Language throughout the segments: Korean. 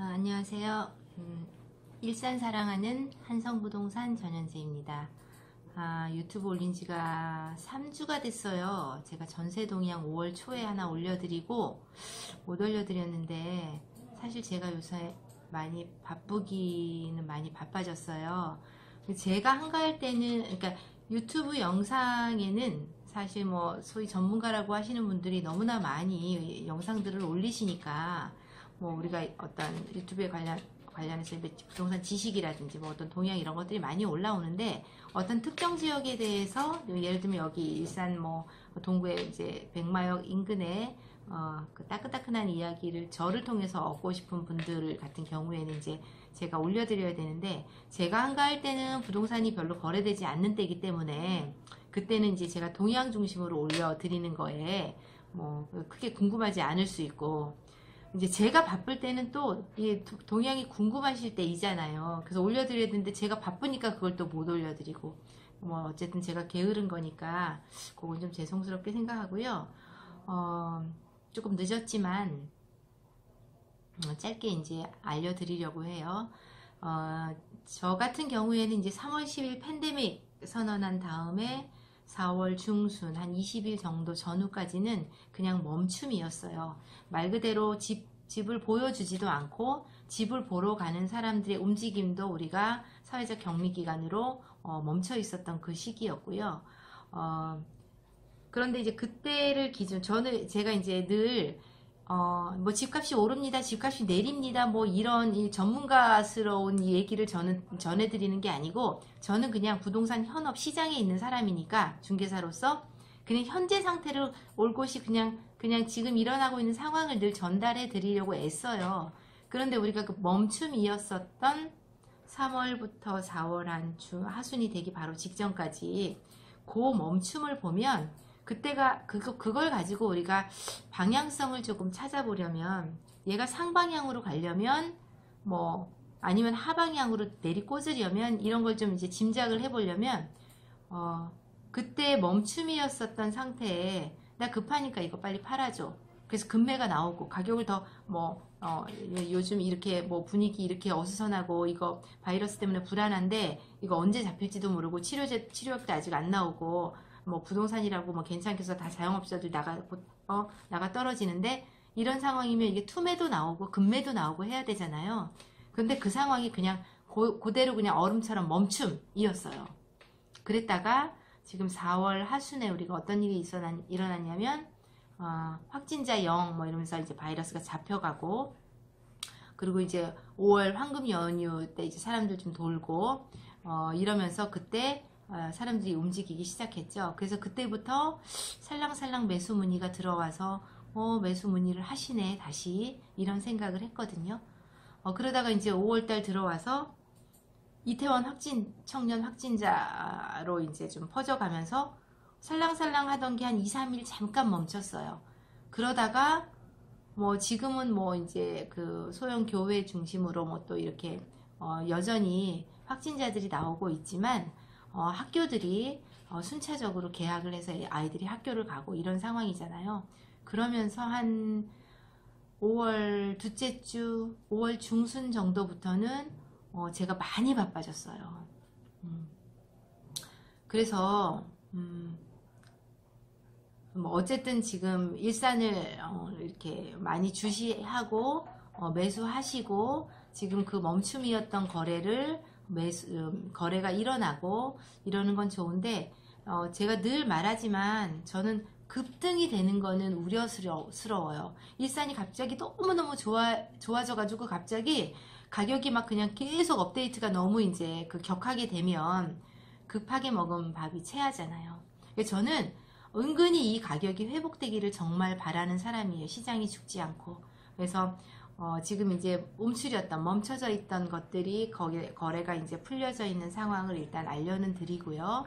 안녕하세요. 일산 사랑하는 한성부동산 전현재입니다. 유튜브 올린 지가 3주가 됐어요. 제가 전세 동향 5월 초에 하나 올려드리고 못 올려드렸는데 사실 제가 요새 많이 바쁘기는 많이 바빠졌어요. 제가 한가할 때는 그러니까 유튜브 영상에는 사실 뭐 소위 전문가라고 하시는 분들이 너무나 많이 영상들을 올리시니까 뭐 우리가 어떤 유튜브에 관련해서 부동산 지식이라든지 뭐 어떤 동향 이런 것들이 많이 올라오는데 어떤 특정 지역에 대해서 예를 들면 여기 일산 뭐 동구의 이제 백마역 인근에 그 따끈따끈한 이야기를 저를 통해서 얻고 싶은 분들 같은 경우에는 이제 제가 올려드려야 되는데 제가 한가할 때는 부동산이 별로 거래되지 않는 때이기 때문에 그때는 이제 제가 동향 중심으로 올려드리는 거에 뭐 크게 궁금하지 않을 수 있고 이제 제가 바쁠 때는 또 이 동향이 궁금하실 때이잖아요. 그래서 올려드려야 되는데 제가 바쁘니까 그걸 또 못 올려드리고 뭐 어쨌든 제가 게으른 거니까 그건 좀 죄송스럽게 생각하고요. 조금 늦었지만 짧게 이제 알려드리려고 해요. 저 같은 경우에는 이제 3월 10일 팬데믹 선언한 다음에 4월 중순 한 20일 정도 전후까지는 그냥 멈춤이었어요. 말 그대로 집을 보여주지도 않고 집을 보러 가는 사람들의 움직임도 우리가 사회적 격리 기간으로 멈춰 있었던 그 시기였고요. 그런데 이제 그때를 기준 제가 이제 늘 뭐 집값이 오릅니다, 집값이 내립니다, 뭐 이런 이 전문가스러운 이 얘기를 저는 전해드리는 게 아니고 저는 그냥 부동산 현업 시장에 있는 사람이니까 중개사로서 그냥 현재 상태를 올곧이 그냥 지금 일어나고 있는 상황을 늘 전달해 드리려고 애써요. 그런데 우리가 그 멈춤이었었던 3월부터 4월 하순이 되기 바로 직전까지 그 멈춤을 보면 그때가 그걸 가지고 우리가 방향성을 조금 찾아보려면 얘가 상방향으로 가려면 뭐 아니면 하방향으로 내리꽂으려면 이런 걸 좀 이제 짐작을 해보려면 그때 멈춤이었었던 상태에 나 급하니까 이거 빨리 팔아줘. 그래서 급매가 나오고 가격을 더 요즘 이렇게 뭐 분위기 이렇게 어수선하고 이거 바이러스 때문에 불안한데 이거 언제 잡힐지도 모르고 치료약도 아직 안 나오고 뭐 부동산이라고 뭐 괜찮게 해서 다 자영업자들 나가 떨어지는데 이런 상황이면 이게 투매도 나오고 급매도 나오고 해야 되잖아요. 근데 그 상황이 그냥 그대로 그냥 얼음처럼 멈춤이었어요. 그랬다가 지금 4월 하순에 우리가 어떤 일이 일어났냐면 확진자 0 뭐 이러면서 이제 바이러스가 잡혀가고 그리고 이제 5월 황금 연휴 때 이제 사람들 좀 돌고 이러면서 그때 사람들이 움직이기 시작했죠. 그래서 그때부터 살랑살랑 매수 문의가 들어와서 매수 문의를 하시네 다시 이런 생각을 했거든요. 그러다가 이제 5월달 들어와서 이태원 청년 확진자로 이제 좀 퍼져가면서 살랑살랑 하던 게 한 2, 3일 잠깐 멈췄어요. 그러다가 뭐 지금은 뭐 이제 그 소형 교회 중심으로 뭐 또 이렇게 여전히 확진자들이 나오고 있지만 학교들이 순차적으로 개학을 해서 아이들이 학교를 가고 이런 상황이잖아요. 그러면서 한 5월 둘째 주, 5월 중순 정도부터는 제가 많이 바빠졌어요. 그래서 뭐 어쨌든 지금 일산을 이렇게 많이 주시하고 매수하시고 지금 그 멈춤이었던 거래가 일어나고 이러는 건 좋은데 제가 늘 말하지만 저는 급등이 되는 거는 우려스러워요. 일산이 갑자기 너무너무 좋아져가지고 갑자기 가격이 막 그냥 계속 업데이트가 너무 이제 그 격하게 되면 급하게 먹은 밥이 체하잖아요. 저는 은근히 이 가격이 회복되기를 정말 바라는 사람이에요. 시장이 죽지 않고. 그래서 지금 이제 멈춰져 있던 것들이 거래가 이제 풀려져 있는 상황을 일단 알려는 드리고요.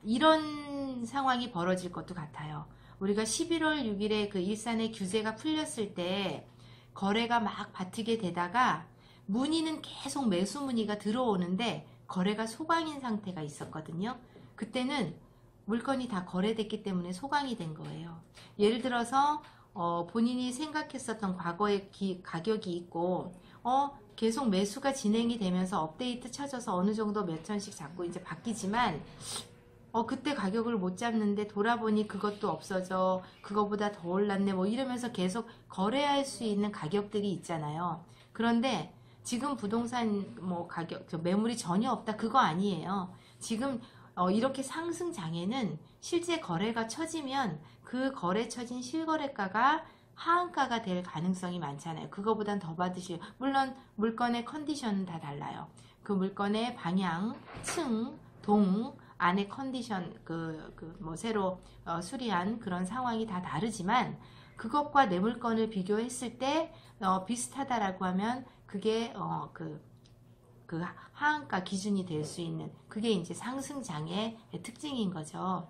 이런 상황이 벌어질 것도 같아요. 우리가 11월 6일에 그 일산의 규제가 풀렸을 때 거래가 막 바트게 되다가 문의는 계속 매수 문의가 들어오는데 거래가 소강인 상태가 있었거든요. 그때는 물건이 다 거래됐기 때문에 소강이 된 거예요. 예를 들어서 본인이 생각했었던 과거의 가격이 있고, 계속 매수가 진행이 되면서 업데이트 쳐져서 어느 정도 몇 천씩 자꾸 이제 바뀌지만, 그때 가격을 못 잡는데 돌아보니 그것도 없어져, 그거보다 더 올랐네, 뭐 이러면서 계속 거래할 수 있는 가격들이 있잖아요. 그런데 지금 부동산 뭐 가격, 매물이 전혀 없다, 그거 아니에요. 지금 이렇게 상승장에는 실제 거래가 쳐지면 그 거래 쳐진 실거래가가 하한가가 될 가능성이 많잖아요. 그거보단 더 받으실, 물론 물건의 컨디션은 다 달라요. 그 물건의 방향, 층, 동, 안의 컨디션, 뭐 새로 수리한 그런 상황이 다 다르지만, 그것과 내 물건을 비교했을 때 비슷하다라고 하면 그게 그 하한가 기준이 될 수 있는, 그게 이제 상승장의 특징인 거죠.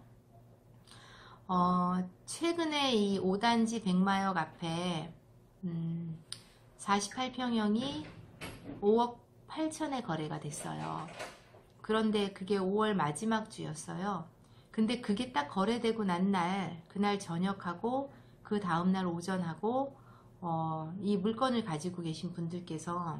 최근에 이 5단지 백마역 앞에 48평형이 5억 8천에 거래가 됐어요. 그런데 그게 5월 마지막 주였어요. 근데 그게 딱 거래되고 난 날, 그날 저녁하고 그 다음날 오전하고 이 물건을 가지고 계신 분들께서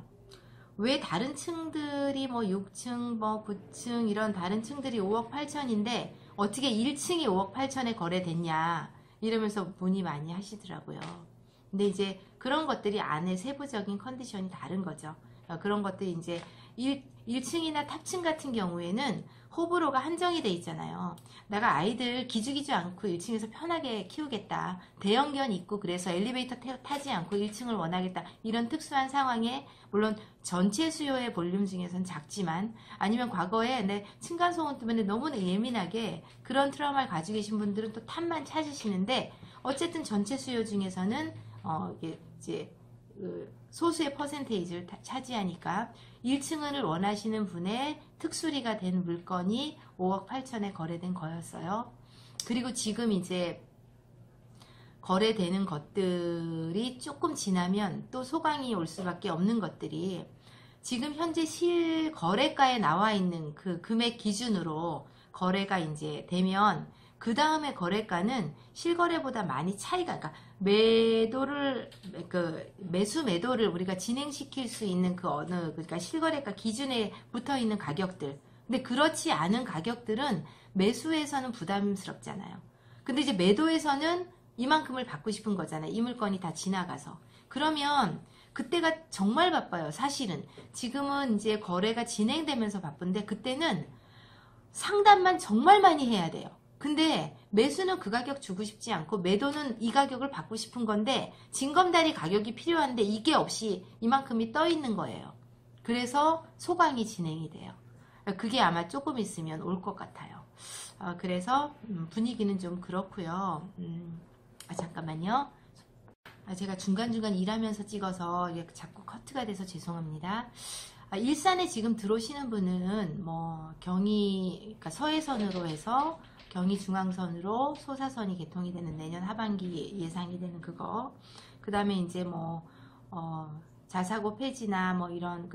왜 다른 층들이 뭐 6층, 뭐 9층 이런 다른 층들이 5억 8천인데 어떻게 1층이 5억 8천에 거래됐냐 이러면서 문의 많이 하시더라고요. 근데 이제 그런 것들이 안에 세부적인 컨디션이 다른 거죠. 그런 것들이 이제 1층이나 탑층 같은 경우에는 호불호가 한정이 돼 있잖아요. 내가 아이들 기죽이지 않고 1층에서 편하게 키우겠다. 대형견 있고 그래서 엘리베이터 타지 않고 1층을 원하겠다. 이런 특수한 상황에 물론 전체 수요의 볼륨 중에서는 작지만, 아니면 과거에 내 층간소음 때문에 너무나 예민하게 그런 트라우마를 가지고 계신 분들은 또 탑만 찾으시는데, 어쨌든 전체 수요 중에서는 이게 이제 소수의 퍼센테이지를 차지하니까 1층을 원하시는 분의 특수리가 된 물건이 5억 8천에 거래된 거였어요. 그리고 지금 이제 거래되는 것들이 조금 지나면 또 소강이 올 수밖에 없는 것들이, 지금 현재 실거래가에 나와 있는 그 금액 기준으로 거래가 이제 되면 그 다음에 거래가는 실거래보다 많이 차이가, 그러니까 매수 매도를 우리가 진행시킬 수 있는 그러니까 실거래가 기준에 붙어 있는 가격들. 근데 그렇지 않은 가격들은 매수에서는 부담스럽잖아요. 근데 이제 매도에서는 이만큼을 받고 싶은 거잖아요. 이 물건이 다 지나가서. 그러면 그때가 정말 바빠요. 사실은. 지금은 이제 거래가 진행되면서 바쁜데, 그때는 상담만 정말 많이 해야 돼요. 근데 매수는 그 가격 주고 싶지 않고 매도는 이 가격을 받고 싶은 건데, 징검다리 가격이 필요한데 이게 없이 이만큼이 떠 있는 거예요. 그래서 소강이 진행이 돼요. 그게 아마 조금 있으면 올 것 같아요. 그래서 분위기는 좀 그렇고요. 잠깐만요. 제가 중간중간 일하면서 찍어서 이게 자꾸 커트가 돼서 죄송합니다. 일산에 지금 들어오시는 분은 뭐 그러니까 서해선으로 해서 경의중앙선으로 소사선이 개통이 되는 내년 하반기 예상이 되는 그거. 그 다음에 이제 뭐 자사고 폐지나 뭐 이런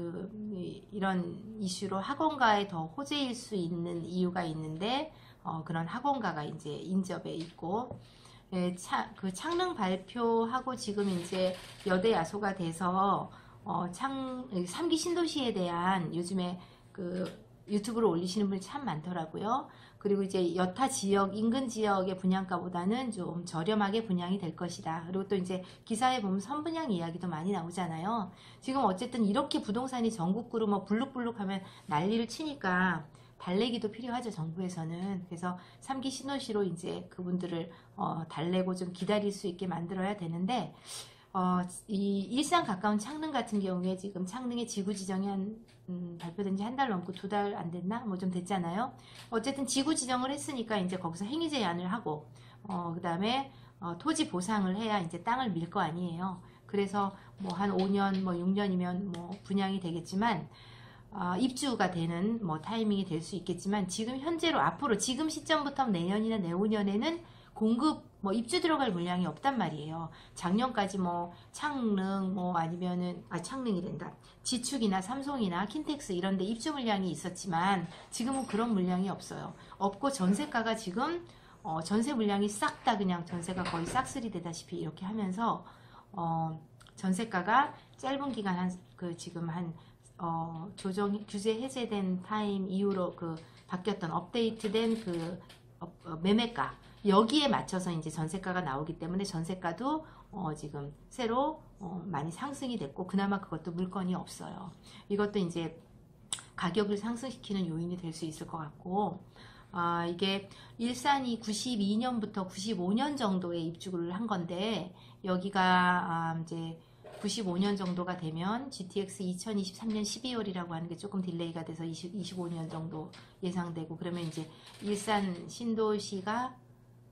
이슈로 학원가에 더 호재일 수 있는 이유가 있는데, 그런 학원가가 이제 인접에 있고, 그 창릉 발표하고 지금 이제 여대 야소가 돼서 3기 신도시에 대한 요즘에 그 유튜브로 올리시는 분이 참 많더라고요. 그리고 이제 여타 지역, 인근 지역의 분양가보다는 좀 저렴하게 분양이 될 것이다. 그리고 또 이제 기사에 보면 선분양 이야기도 많이 나오잖아요. 지금 어쨌든 이렇게 부동산이 전국구로 뭐 블룩블룩하면 난리를 치니까 달래기도 필요하죠, 정부에서는. 그래서 3기 신도시로 이제 그분들을 달래고 좀 기다릴 수 있게 만들어야 되는데, 이 일산 가까운 창릉 같은 경우에 지금 창릉의 지구 지정이 발표된 지 한 달 넘고 2달 안 됐나? 뭐 좀 됐잖아요. 어쨌든 지구 지정을 했으니까 이제 거기서 행위 제한을 하고, 그 다음에 토지 보상을 해야 이제 땅을 밀 거 아니에요. 그래서 뭐 한 5년, 뭐 6년이면 뭐 분양이 되겠지만, 입주가 되는 뭐 타이밍이 될 수 있겠지만, 지금 현재로 앞으로 지금 시점부터 내년이나 내후년에는 공급 뭐 입주 들어갈 물량이 없단 말이에요. 작년까지 뭐 창릉 뭐 아니면은 창릉이란다. 지축이나 삼성이나 킨텍스 이런 데 입주 물량이 있었지만 지금은 그런 물량이 없어요. 없고 전세가가 지금 전세 물량이 싹 다 그냥 전세가 거의 싹쓸이 되다시피 이렇게 하면서 전세가가 짧은 기간 지금 조정 규제 해제된 타임 이후로 바뀌었던 업데이트된 매매가 여기에 맞춰서 이제 전세가가 나오기 때문에 전세가도 지금 새로 많이 상승이 됐고 그나마 그것도 물건이 없어요. 이것도 이제 가격을 상승시키는 요인이 될 수 있을 것 같고 이게 일산이 92년부터 95년 정도에 입주를 한 건데 여기가 이제 95년 정도가 되면 GTX 2023년 12월이라고 하는 게 조금 딜레이가 돼서 25년 정도 예상되고 그러면 이제 일산 신도시가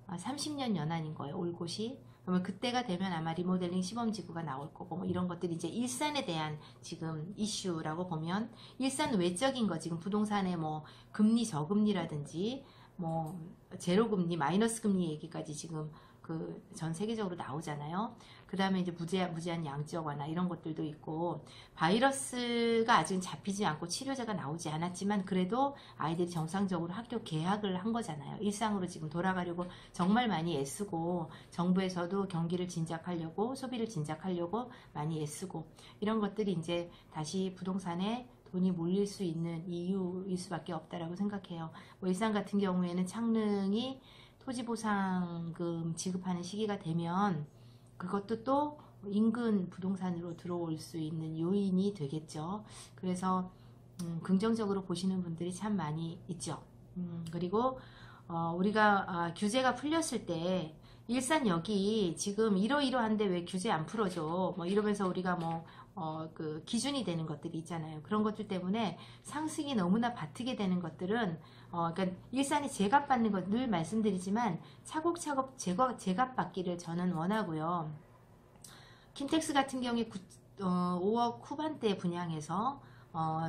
30년 연한인 거예요. 올곳이. 그러면 그때가 되면 아마 리모델링 시범지구가 나올 거고 뭐 이런 것들이 이제 일산에 대한 지금 이슈라고 보면 일산 외적인 거 지금 부동산의 뭐 금리 저금리라든지 뭐 제로금리 마이너스 금리 얘기까지 지금 전 세계적으로 나오잖아요. 그 다음에 이제 무제한 양적 완화 이런 것들도 있고 바이러스가 아직 잡히지 않고 치료제가 나오지 않았지만 그래도 아이들이 정상적으로 학교 개학을 한 거잖아요. 일상으로 지금 돌아가려고 정말 많이 애쓰고 정부에서도 경기를 진작하려고 소비를 진작하려고 많이 애쓰고 이런 것들이 이제 다시 부동산에 돈이 몰릴 수 있는 이유일 수밖에 없다라고 생각해요. 뭐 일산 같은 경우에는 창릉이 토지보상금 지급하는 시기가 되면 그것도 또 인근 부동산으로 들어올 수 있는 요인이 되겠죠. 그래서 긍정적으로 보시는 분들이 참 많이 있죠. 그리고 우리가 규제가 풀렸을 때 일산역이 지금 이러이러한데 왜 규제 안 풀어줘 뭐 이러면서 우리가 기준이 되는 것들이 있잖아요. 그런 것들 때문에 상승이 너무나 바트게 되는 것들은 그러니까 일산이 제값받는 것 늘 말씀드리지만 차곡차곡 제값받기를 저는 원하고요. 킨텍스 같은 경우에 5억 후반대에 분양해서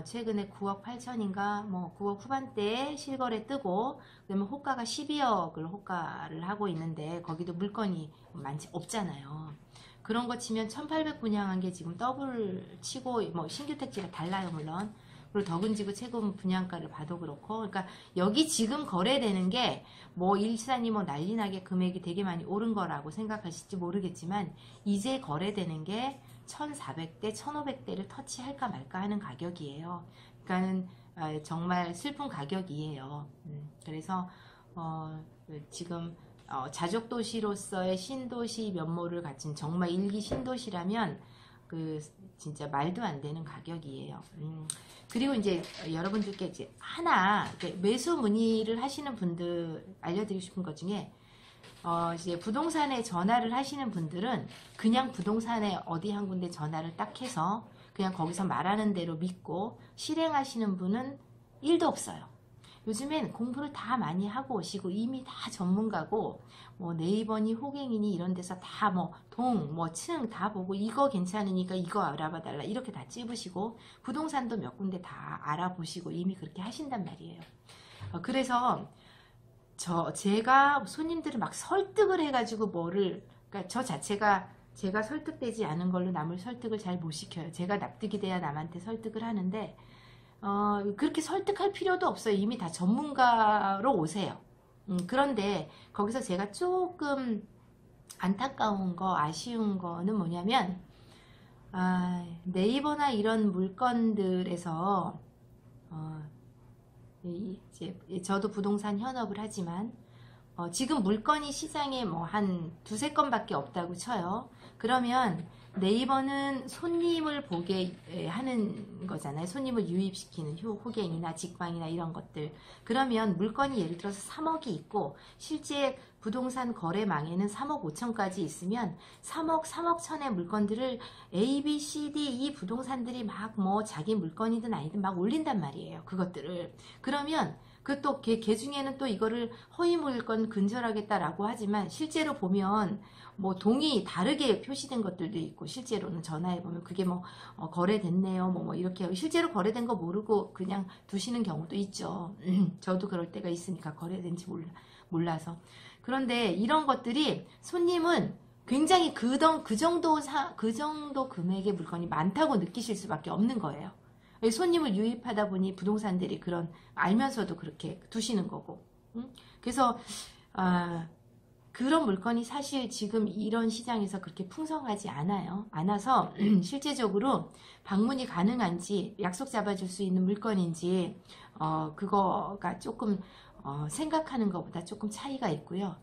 최근에 9억 8천인가 뭐 9억 후반대에 실거래 뜨고 그러면 호가가 12억을 호가를 하고 있는데 거기도 물건이 많지 없잖아요. 그런 거 치면 1800 분양한 게 지금 더블 치고 뭐 신규 택지가 달라요 물론. 그리고 덕은지구 최고 분양가를 봐도 그렇고 그러니까 여기 지금 거래되는 게 뭐 일산이 뭐 난리나게 금액이 되게 많이 오른 거라고 생각하실지 모르겠지만 이제 거래되는 게 1400대 1500대를 터치할까 말까 하는 가격이에요. 그러니까는 정말 슬픈 가격이에요. 그래서 지금 자족도시로서의 신도시 면모를 갖춘 정말 일기 신도시라면 진짜 말도 안 되는 가격이에요. 그리고 이제 여러분들께 이제 하나 매수 문의를 하시는 분들 알려드리고 싶은 것 중에 이제 부동산에 전화를 하시는 분들은 그냥 부동산에 어디 한 군데 전화를 딱 해서 그냥 거기서 말하는 대로 믿고 실행하시는 분은 1도 없어요. 요즘엔 공부를 다 많이 하고 오시고 이미 다 전문가고 뭐 네이버니 호갱이니 이런 데서 다 뭐 층 다 보고 이거 괜찮으니까 이거 알아봐 달라 이렇게 다 찝으시고 부동산도 몇 군데 다 알아보시고 이미 그렇게 하신단 말이에요. 그래서 제가 손님들을 막 설득을 해가지고 그러니까 저 자체가 제가 설득되지 않은 걸로 남을 설득을 잘 못 시켜요. 제가 납득이 돼야 남한테 설득을 하는데 그렇게 설득할 필요도 없어요. 이미 다 전문가로 오세요. 그런데 거기서 제가 조금 안타까운 거, 아쉬운 거는 뭐냐면 네이버나 이런 물건들에서 이제 저도 부동산 현업을 하지만 지금 물건이 시장에 뭐 한 두세 건밖에 없다고 쳐요. 그러면 네이버는 손님을 보게 하는 거잖아요. 손님을 유입시키는 호갱이나 직방이나 이런 것들. 그러면 물건이 예를 들어서 3억이 있고 실제 부동산 거래망에는 3억 5천까지 있으면 3억 3억 천의 물건들을 A, B, C, D, E 부동산들이 막 뭐 자기 물건이든 아니든 막 올린단 말이에요. 그것들을. 그러면 또 걔 중에는 또 이거를 허위 물건 근절하겠다라고 하지만 실제로 보면 뭐 동이 다르게 표시된 것들도 있고 실제로는 전화해 보면 그게 뭐 거래됐네요 뭐 이렇게 실제로 거래된 거 모르고 그냥 두시는 경우도 있죠. 저도 그럴 때가 있으니까 거래된지 몰라서. 그런데 이런 것들이 손님은 굉장히 그 정도 금액의 물건이 많다고 느끼실 수밖에 없는 거예요. 손님을 유입하다 보니 부동산들이 알면서도 그렇게 두시는 거고. 그래서 그런 물건이 사실 지금 이런 시장에서 그렇게 풍성하지 않아서 실제적으로 방문이 가능한지 약속 잡아줄 수 있는 물건인지 그거가 조금 생각하는 것보다 조금 차이가 있고요.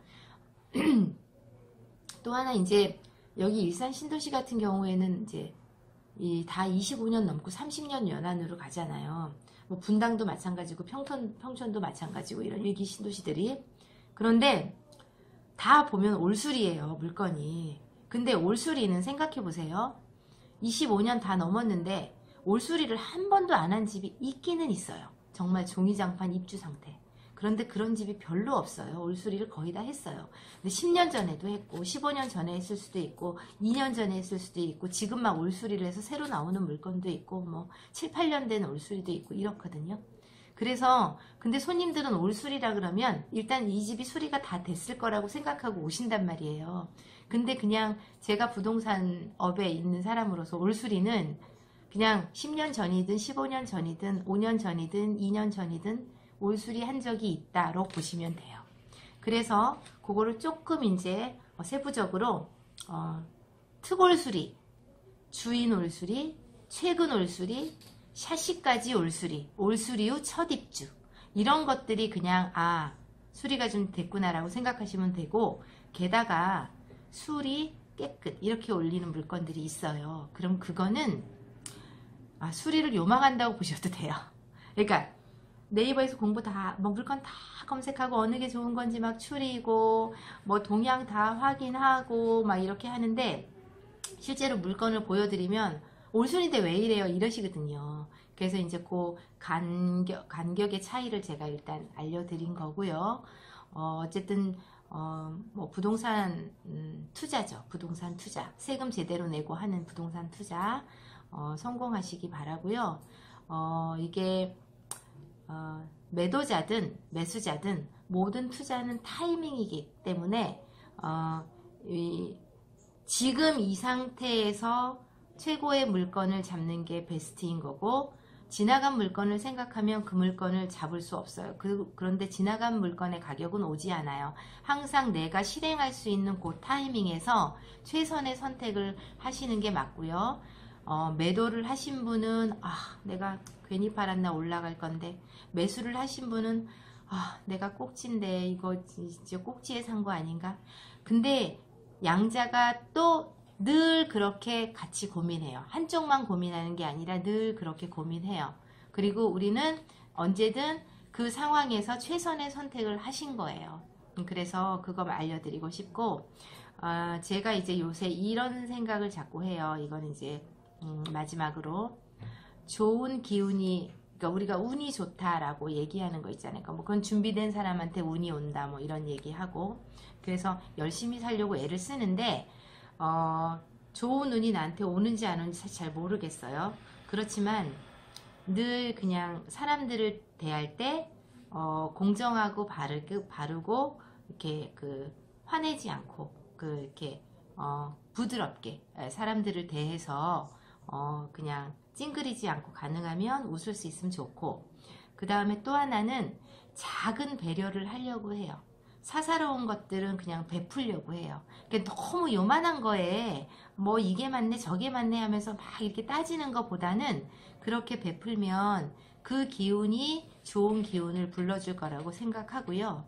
또 하나 이제 여기 일산 신도시 같은 경우에는 이제 다 25년 넘고 30년 연한으로 가잖아요. 뭐 분당도 마찬가지고 평촌도 마찬가지고 이런 일기 신도시들이. 그런데 다 보면 올수리예요, 물건이. 근데 올수리는 생각해 보세요. 25년 다 넘었는데 올수리를 한 번도 안 한 집이 있기는 있어요. 정말 종이장판 입주 상태. 그런데 그런 집이 별로 없어요. 올수리를 거의 다 했어요. 근데 10년 전에도 했고 15년 전에 했을 수도 있고 2년 전에 했을 수도 있고 지금 막 올수리를 해서 새로 나오는 물건도 있고 뭐 7, 8년 된 올수리도 있고 이렇거든요. 그래서 근데 손님들은 올수리라 그러면 일단 이 집이 수리가 다 됐을 거라고 생각하고 오신단 말이에요. 근데 그냥 제가 부동산 업에 있는 사람으로서 올수리는 그냥 10년 전이든 15년 전이든 5년 전이든 2년 전이든 올수리 한 적이 있다로 보시면 돼요. 그래서 그거를 조금 이제 세부적으로 특올수리, 주인 올수리, 최근 올수리, 샤시까지 올수리, 올수리 후 첫 입주 이런 것들이 그냥 수리가 좀 됐구나라고 생각하시면 되고 게다가 수리 깨끗 이렇게 올리는 물건들이 있어요. 그럼 그거는 수리를 요망한다고 보셔도 돼요. 그러니까 네이버에서 공부 뭐 물건 다 검색하고 어느 게 좋은 건지 막 추리고 뭐 동향 다 확인하고 막 이렇게 하는데 실제로 물건을 보여드리면 올순인데 왜 이래요 이러시거든요. 그래서 이제 그 간격의 차이를 제가 일단 알려드린 거고요. 어쨌든 뭐 부동산 투자죠. 부동산 투자 세금 제대로 내고 하는 부동산 투자 성공하시기 바라고요. 이게 매도자든 매수자든 모든 투자는 타이밍이기 때문에 지금 이 상태에서 최고의 물건을 잡는 게 베스트인 거고 지나간 물건을 생각하면 그 물건을 잡을 수 없어요. 그런데 지나간 물건의 가격은 오지 않아요. 항상 내가 실행할 수 있는 그 타이밍에서 최선의 선택을 하시는 게 맞고요. 매도를 하신 분은 내가 괜히 팔았나 올라갈 건데 매수를 하신 분은 내가 꼭지인데 이거 진짜 꼭지에 산 거 아닌가. 근데 양자가 또 늘 그렇게 같이 고민해요. 한쪽만 고민하는 게 아니라 늘 그렇게 고민해요. 그리고 우리는 언제든 그 상황에서 최선의 선택을 하신 거예요. 그래서 그거 알려드리고 싶고 제가 이제 요새 이런 생각을 자꾸 해요. 이건 이제 마지막으로 좋은 기운이 그러니까 우리가 운이 좋다라고 얘기하는 거 있잖아요. 뭐 그건 준비된 사람한테 운이 온다 뭐 이런 얘기하고 그래서 열심히 살려고 애를 쓰는데 좋은 운이 나한테 오는지 안 오는지 사실 잘 모르겠어요. 그렇지만 늘 그냥 사람들을 대할 때 공정하고 바르고 이렇게 화내지 않고 이렇게 부드럽게 사람들을 대해서 그냥 찡그리지 않고 가능하면 웃을 수 있으면 좋고 그 다음에 또 하나는 작은 배려를 하려고 해요. 사사로운 것들은 그냥 베풀려고 해요. 그러니까 너무 요만한 거에 뭐 이게 맞네 저게 맞네 하면서 막 이렇게 따지는 것보다는 그렇게 베풀면 그 기운이 좋은 기운을 불러줄 거라고 생각하고요.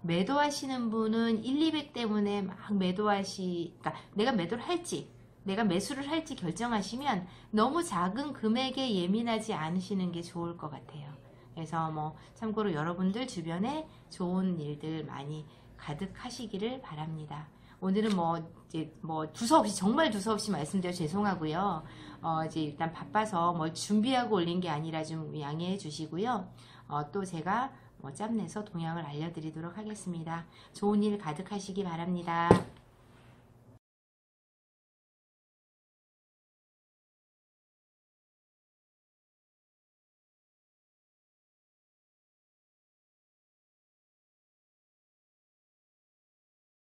매도하시는 분은 1, 200 때문에 막 그러니까 내가 매도를 할지 내가 매수를 할지 결정하시면 너무 작은 금액에 예민하지 않으시는 게 좋을 것 같아요. 그래서 뭐 참고로 여러분들 주변에 좋은 일들 많이 가득하시기를 바랍니다. 오늘은 이제 두서없이 정말 두서없이 말씀드려 죄송하고요. 이제 일단 바빠서 뭘 준비하고 올린 게 아니라 좀 양해해 주시고요. 또 제가 짬내서 동향을 알려드리도록 하겠습니다. 좋은 일 가득하시기 바랍니다.